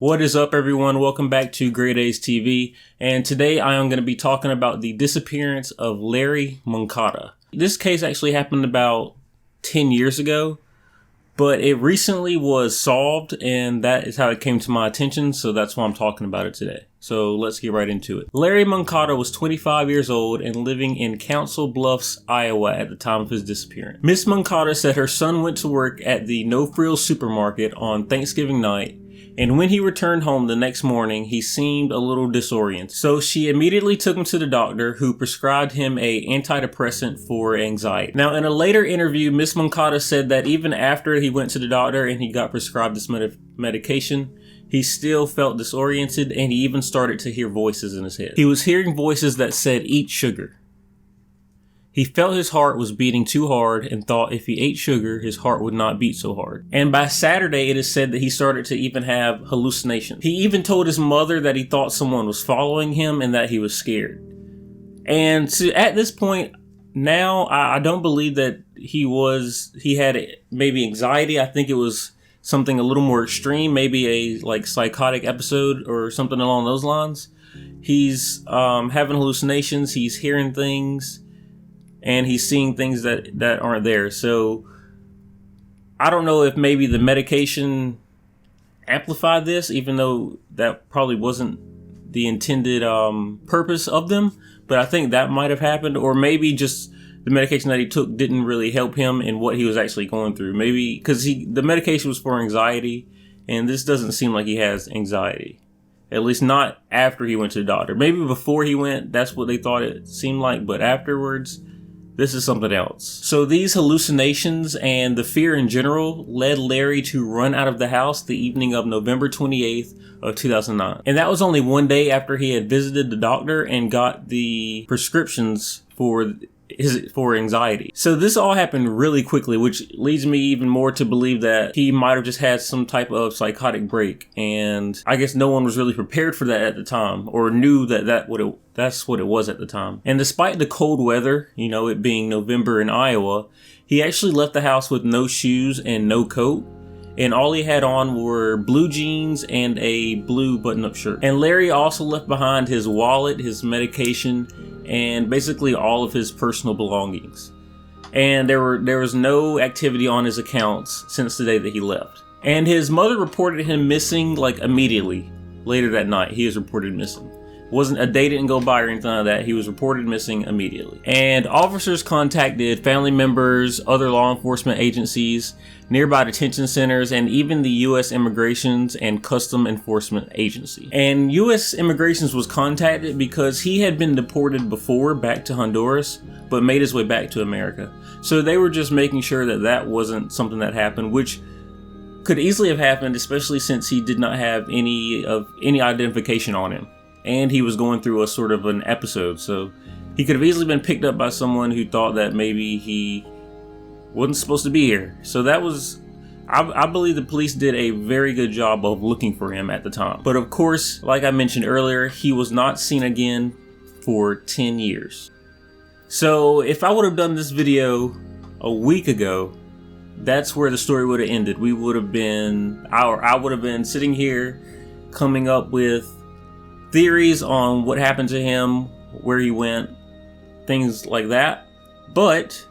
What is up, everyone? Welcome back to graydaystv, and today I am going to be talking about the disappearance of Murillo-Moncada. This case actually happened about 10 years ago, but it recently was solved, and that is how it came to my attention, so that's why I'm talking about it today. So let's get right into it. Murillo-Moncada was 25 years old and living in Council Bluffs, Iowa at the time of his disappearance. Miss Moncada said her son went to work at the No Frills supermarket on Thanksgiving night, and when he returned home the next morning, he seemed a little disoriented. So she immediately took him to the doctor, who prescribed him an antidepressant for anxiety. Now, in a later interview, Miss Moncada said that even after he went to the doctor and he got prescribed this medication, he still felt disoriented, and he even started to hear voices in his head. He was hearing voices that said, "Eat sugar." He felt his heart was beating too hard and thought if he ate sugar, his heart would not beat so hard. And by Saturday, it is said that he started to even have hallucinations. He even told his mother that he thought someone was following him and that he was scared. And so at this point, now I don't believe that he had maybe anxiety. I think it was something a little more extreme, maybe a psychotic episode or something along those lines. He's having hallucinations, he's hearing things, and he's seeing things that aren't there. So I don't know if maybe the medication amplified this, even though that probably wasn't the intended purpose of them. But I think that might have happened, or maybe just the medication that he took didn't really help him in what he was actually going through. Maybe because the medication was for anxiety, and this doesn't seem like he has anxiety. At least not after he went to the doctor. Maybe before he went, that's what they thought it seemed like, but afterwards, this is something else. So these hallucinations and the fear in general led Larry to run out of the house the evening of November 28th of 2009. And that was only one day after he had visited the doctor and got the prescriptions for anxiety. So this all happened really quickly, which leads me even more to believe that he might have just had some type of psychotic break, and I guess no one was really prepared for that at the time, or knew that that's what it was at the time. And despite the cold weather, it being November in Iowa, he actually left the house with no shoes and no coat, and all he had on were blue jeans and a blue button-up shirt. And Larry also left behind his wallet, his medication, and basically all of his personal belongings. And there was no activity on his accounts since the day that he left. And his mother reported him missing immediately. Later that night, he was reported missing. A day didn't go by or anything like that. He was reported missing immediately. And officers contacted family members, other law enforcement agencies, nearby detention centers, and even the U.S. Immigrations and Custom Enforcement Agency. And U.S. Immigrations was contacted because he had been deported before back to Honduras, but made his way back to America. So they were just making sure that wasn't something that happened, which could easily have happened, especially since he did not have any identification on him. And he was going through a sort of an episode, so he could have easily been picked up by someone who thought that maybe he wasn't supposed to be here. So that was, I believe the police did a very good job of looking for him at the time. But of course, like I mentioned earlier, he was not seen again for 10 years. So if I would have done this video a week ago, that's where the story would have ended. I would have been sitting here coming up with theories on what happened to him, where he went, things like that. But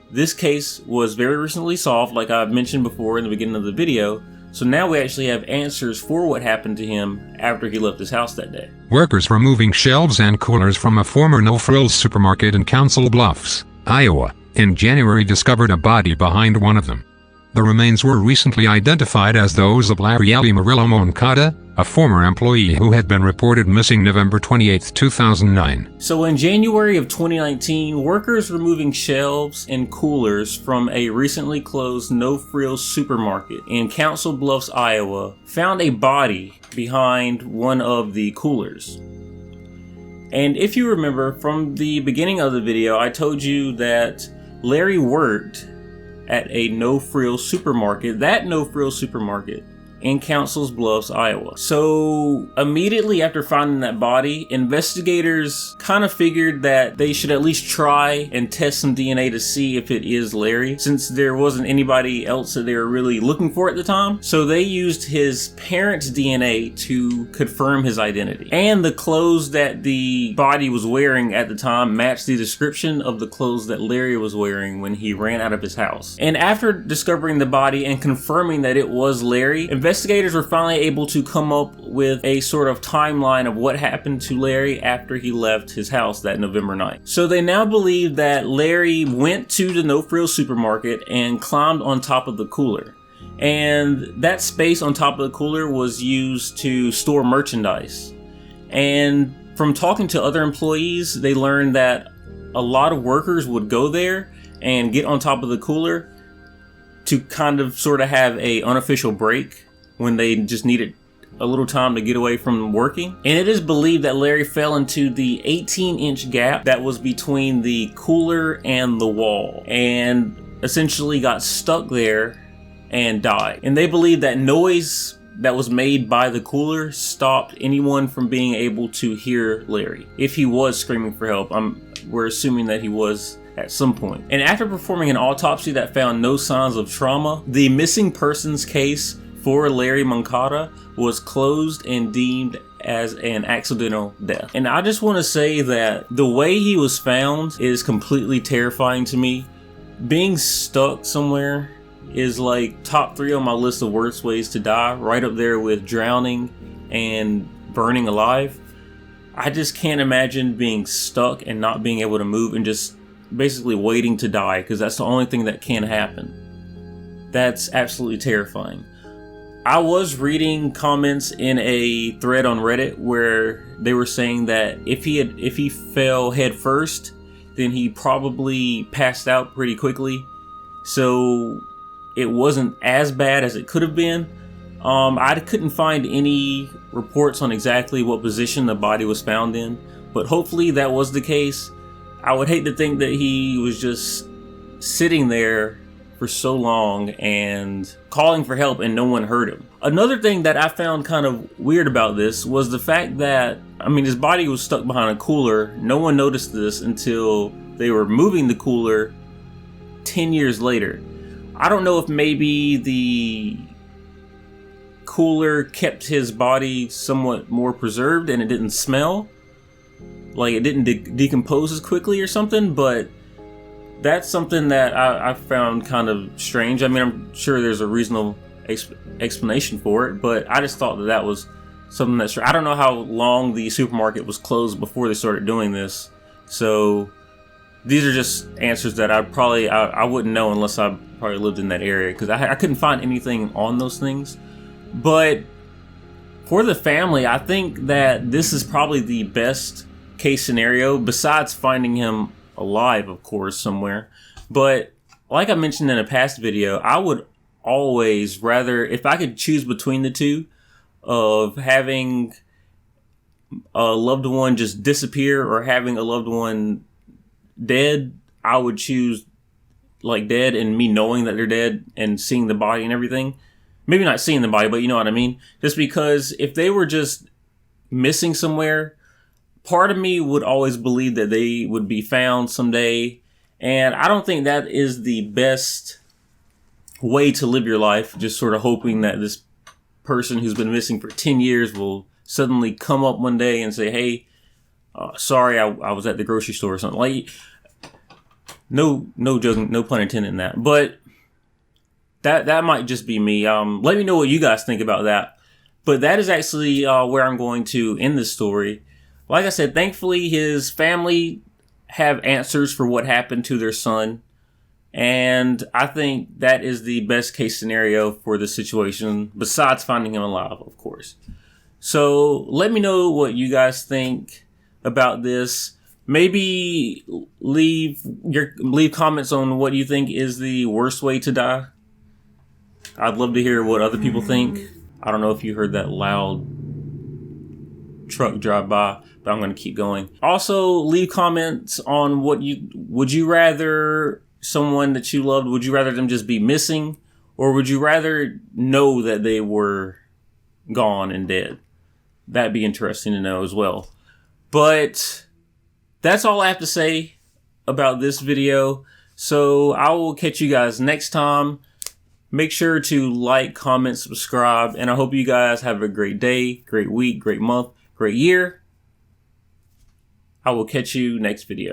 this case was very recently solved, like I've mentioned before in the beginning of the video. So now we actually have answers for what happened to him after he left his house that day. Workers removing shelves and coolers from a former No Frills supermarket in Council Bluffs, Iowa, in January discovered a body behind one of them. The remains were recently identified as those of Larry Murillo-Moncada, a former employee who had been reported missing November 28, 2009. So in January of 2019, workers removing shelves and coolers from a recently closed No Frills supermarket in Council Bluffs, Iowa, found a body behind one of the coolers. And if you remember from the beginning of the video, I told you that Larry worked at a No Frills supermarket, in Council Bluffs, Iowa. So immediately after finding that body, investigators kind of figured that they should at least try and test some DNA to see if it is Larry, since there wasn't anybody else that they were really looking for at the time. So they used his parents' DNA to confirm his identity. And the clothes that the body was wearing at the time matched the description of the clothes that Larry was wearing when he ran out of his house. And after discovering the body and confirming that it was Larry, investigators were finally able to come up with a sort of timeline of what happened to Larry after he left his house that November night. So they now believe that Larry went to the No Frills supermarket and climbed on top of the cooler. And that space on top of the cooler was used to store merchandise. And from talking to other employees, they learned that a lot of workers would go there and get on top of the cooler to kind of sort of have a unofficial break when they just needed a little time to get away from working. And it is believed that Larry fell into the 18-inch gap that was between the cooler and the wall and essentially got stuck there and died. And they believe that noise that was made by the cooler stopped anyone from being able to hear Larry. If he was screaming for help, we're assuming that he was at some point. And after performing an autopsy that found no signs of trauma, the missing persons case for Larry Moncada was closed and deemed as an accidental death. And I just want to say that the way he was found is completely terrifying to me. Being stuck somewhere is like top 3 on my list of worst ways to die, right up there with drowning and burning alive. I just can't imagine being stuck and not being able to move and just basically waiting to die, because that's the only thing that can happen. That's absolutely terrifying. I was reading comments in a thread on Reddit where they were saying that if he fell head first, then he probably passed out pretty quickly. So it wasn't as bad as it could have been. I couldn't find any reports on exactly what position the body was found in, but hopefully that was the case. I would hate to think that he was just sitting there for so long and calling for help and no one heard him. Another thing that I found kind of weird about this was the fact that, his body was stuck behind a cooler. No one noticed this until they were moving the cooler 10 years later. I don't know if maybe the cooler kept his body somewhat more preserved and it didn't smell, like it didn't decompose as quickly or something, but that's something that I found kind of strange. I'm sure there's a reasonable explanation for it, but I just thought that was something that's... I don't know how long the supermarket was closed before they started doing this, so these are just answers that I wouldn't know unless I probably lived in that area, because I couldn't find anything on those things. But for the family, I think that this is probably the best case scenario, besides finding him alive, of course, somewhere. But like I mentioned in a past video, I would always rather, if I could choose between the two, of having a loved one just disappear or having a loved one dead, I would choose like dead, and me knowing that they're dead and seeing the body and everything. Maybe not seeing the body, but you know what I mean? Just because if they were just missing somewhere, part of me would always believe that they would be found someday. And I don't think that is the best way to live your life, just sort of hoping that this person who's been missing for 10 years will suddenly come up one day and say, hey, sorry, I was at the grocery store or something. Like, no joking, no pun intended in that. But that might just be me. Let me know what you guys think about that. But that is actually where I'm going to end this story. Like I said, thankfully his family have answers for what happened to their son. And I think that is the best case scenario for the situation, besides finding him alive, of course. So let me know what you guys think about this. Maybe leave comments on what you think is the worst way to die. I'd love to hear what other people think. I don't know if you heard that loud truck drive by, but I'm going to keep going. Also, leave comments on would you rather someone that you loved, would you rather them just be missing, Or would you rather know that they were gone and dead? That'd be interesting to know as well. But that's all I have to say about this video. So I will catch you guys next time. Make sure to like, comment, subscribe, and I hope you guys have a great day, great week, great month, great year. I will catch you next video.